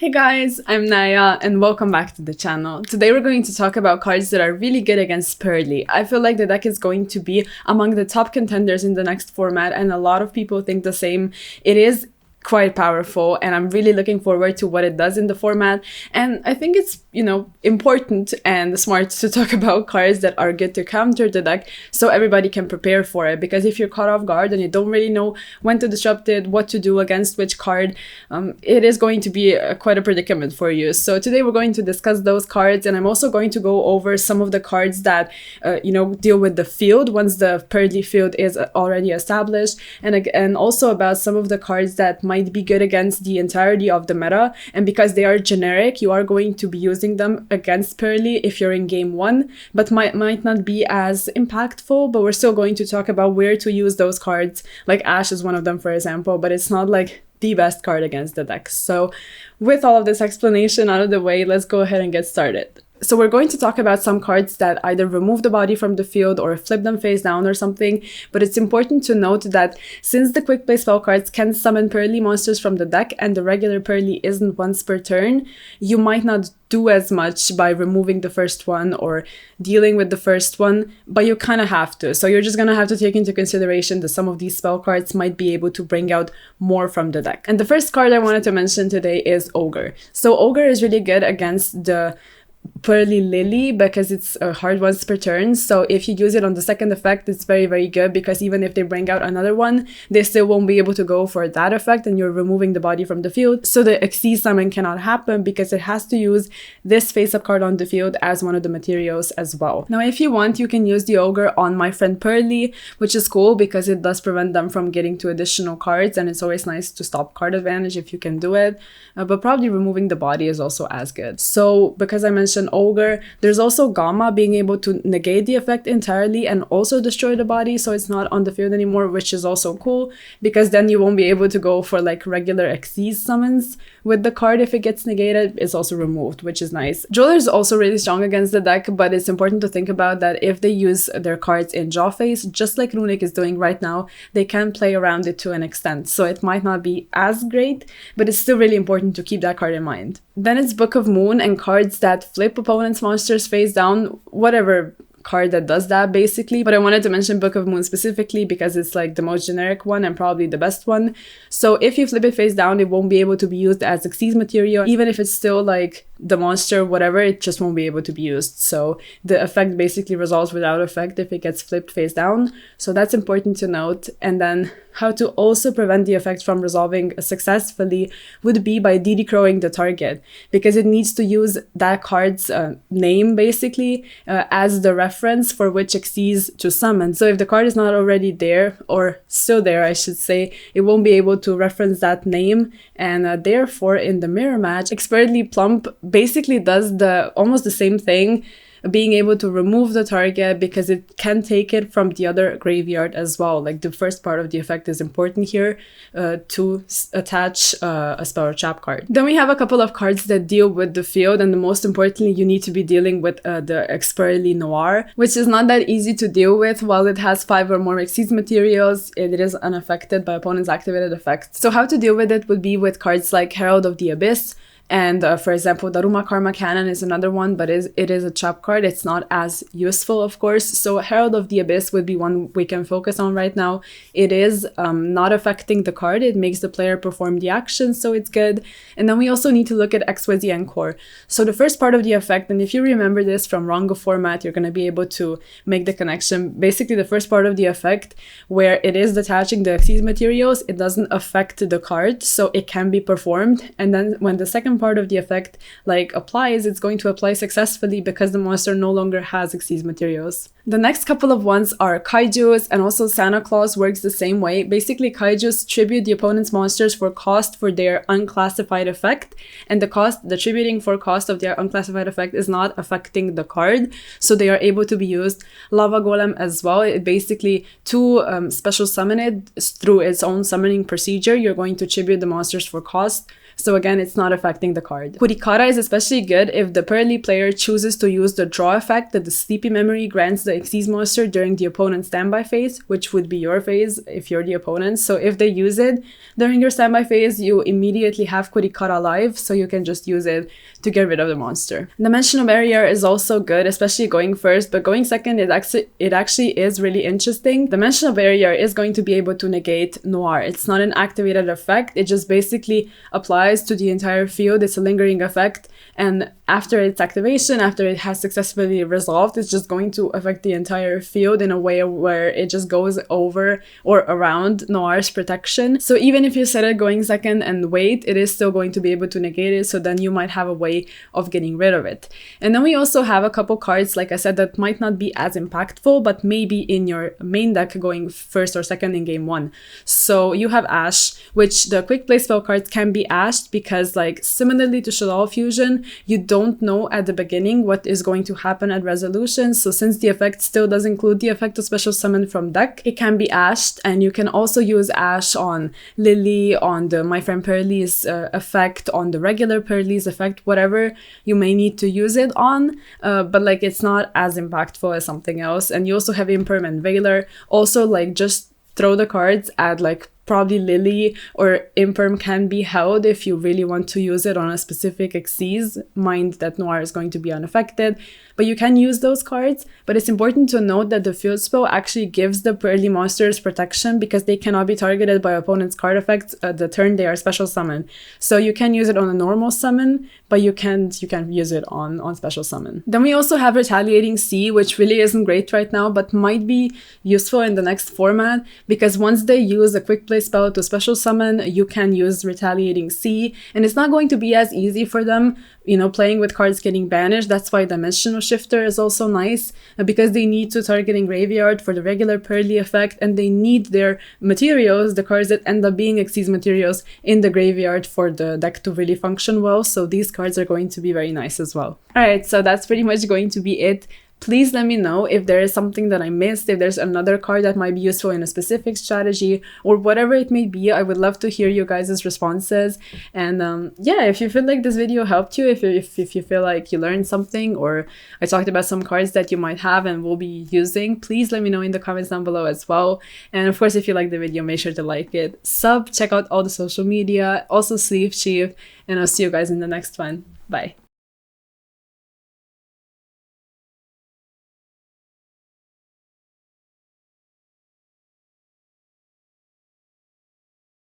Hey guys, I'm Naya and welcome back to the channel. Today we're going to talk about cards that are really good against Purrely. I feel like the deck is going to be among the top contenders in the next format and a lot of people think the same. It is quite powerful and I'm really looking forward to what it does in the format, and I think it's, important and smart to talk about cards that are good to counter the deck so everybody can prepare for it, because if you're caught off guard and you don't really know when to disrupt it, what to do against which card, it is going to be quite a predicament for you. So today we're going to discuss those cards, and I'm also going to go over some of the cards that deal with the field once the Purrely field is already established, and also about some of the cards that might be good against the entirety of the meta, and because they are generic, you are going to be using them against Purrely if you're in game 1, but might not be as impactful. But we're still going to talk about where to use those cards, like Ash is one of them, for example, but it's not like the best card against the deck. So with all of this explanation out of the way, let's go ahead and get started. So we're going to talk about some cards that either remove the body from the field or flip them face down or something, but it's important to note that since the quick play spell cards can summon Purrely monsters from the deck and the regular Purrely isn't once per turn, you might not do as much by removing the first one or dealing with the first one, but you kind of have to. So you're just gonna have to take into consideration that some of these spell cards might be able to bring out more from the deck. And the first card I wanted to mention today is Ogre. So Ogre is really good against the Purrely Lily because it's a hard once per turn. So if you use it on the second effect, it's very, very good, because even if they bring out another one, they still won't be able to go for that effect and you're removing the body from the field. So the Xyz summon cannot happen because it has to use this face-up card on the field as one of the materials as well. Now, if you want, you can use the Ogre on my friend Purrely, which is cool because it does prevent them from getting to additional cards, and it's always nice to stop card advantage if you can do it. But probably removing the body is also as good. So because I mentioned Ogre, there's also Gamma being able to negate the effect entirely and also destroy the body, so it's not on the field anymore, which is also cool because then you won't be able to go for like regular Xyz summons with the card. If it gets negated, it's also removed, which is nice. Jeweler is also really strong against the deck, but it's important to think about that if they use their cards in draw phase, just like Runic is doing right now, they can play around it to an extent, so it might not be as great, but it's still really important to keep that card in mind. Then it's Book of Moon and cards that flip opponent's monsters face down, whatever card that does that basically, but I wanted to mention Book of Moon specifically because it's like the most generic one and probably the best one. So if you flip it face down, it won't be able to be used as Xyz material, even if it's still like the monster, whatever, it just won't be able to be used. So the effect basically resolves without effect if it gets flipped face down. So that's important to note. And then how to also prevent the effect from resolving successfully would be by DD-crowing the target, because it needs to use that card's name basically as the reference for which Xyz to summon. So if the card is not already there, or still there I should say, it won't be able to reference that name, and therefore in the mirror match, Expertly Plump basically does almost the same thing, being able to remove the target because it can take it from the other graveyard as well. Like the first part of the effect is important here to attach a spell or trap card. Then we have a couple of cards that deal with the field, and the most importantly, you need to be dealing with the Expertly Noir, which is not that easy to deal with. While it has 5 or more Xyz materials, it is unaffected by opponent's activated effects. So how to deal with it would be with cards like Herald of the Abyss, and for example, Daruma Karma Cannon is another one, but it is a trap card. It's not as useful, of course. So Herald of the Abyss would be one we can focus on right now. It is not affecting the card. It makes the player perform the action, so it's good. And then we also need to look at XYZ Encore. So the first part of the effect, and if you remember this from Rongo format, you're going to be able to make the connection. Basically, the first part of the effect, where it is detaching the Xyz materials, it doesn't affect the card, so it can be performed. And then when the second part of the effect applies, it's going to apply successfully because the monster no longer has Xyz materials. The next couple of ones are Kaijus, and also Santa Claus works the same way. Basically, Kaijus tribute the opponent's monsters for cost for their unclassified effect, and the tributing for cost of their unclassified effect is not affecting the card, so they are able to be used. Lava Golem as well, it basically to special summon it through its own summoning procedure, you're going to tribute the monsters for cost. So again, it's not affecting the card. Kurikara is especially good if the Purrely player chooses to use the draw effect that the Sleepy Memory grants the Xyz monster during the opponent's standby phase, which would be your phase if you're the opponent. So if they use it during your standby phase, you immediately have Kurikara live, so you can just use it to get rid of the monster. Dimensional Barrier is also good, especially going first, but going second, it actually is really interesting. Dimensional Barrier is going to be able to negate Noir. It's not an activated effect, it just basically applies to the entire field. It's a lingering effect, and after its activation, after it has successfully resolved, it's just going to affect the entire field in a way where it just goes over or around Noir's protection. So even if you set it going second and wait, it is still going to be able to negate it, so then you might have a way of getting rid of it. And then we also have a couple cards, like I said, that might not be as impactful, but maybe in your main deck going first or second in game 1. So you have Ash, which the quick play spell cards can be ashed because, like, similarly to Shadow Fusion, you don't know at the beginning what is going to happen at resolution. So since the effect still does include the effect of special summon from deck, it can be ashed, and you can also use Ash on Lily, on the My Friend Purrely's effect, on the regular Purrely's effect, whatever you may need to use it on, but like it's not as impactful as something else. And you also have Imperm and Veiler. Also, like, just throw the cards at like probably Lily or Imperm can be held if you really want to use it on a specific Xyz. Mind that Noir is going to be unaffected, but you can use those cards. But it's important to note that the field spell actually gives the Purrely monsters protection because they cannot be targeted by opponent's card effects the turn they are special summoned. So you can use it on a normal summon, but you can't use it on special summon. Then we also have Retaliating Sea, which really isn't great right now, but might be useful in the next format, because once they use a quick play spell to special summon, you can use Retaliating Sea, and it's not going to be as easy for them, you know, playing with cards getting banished. That's why Dimensional Shifter is also nice, because they need to target in graveyard for the regular Purrely effect, and they need their materials, the cards that end up being Xyz materials, in the graveyard for the deck to really function well. So these cards are going to be very nice as well. Alright, so that's pretty much going to be it. Please let me know if there is something that I missed, if there's another card that might be useful in a specific strategy, or whatever it may be. I would love to hear you guys' responses. And yeah, if you feel like this video helped you, if you feel like you learned something, or I talked about some cards that you might have and will be using, please let me know in the comments down below as well. And of course, if you like the video, make sure to like it, sub, check out all the social media, also Sleeve Chief, and I'll see you guys in the next one. Bye.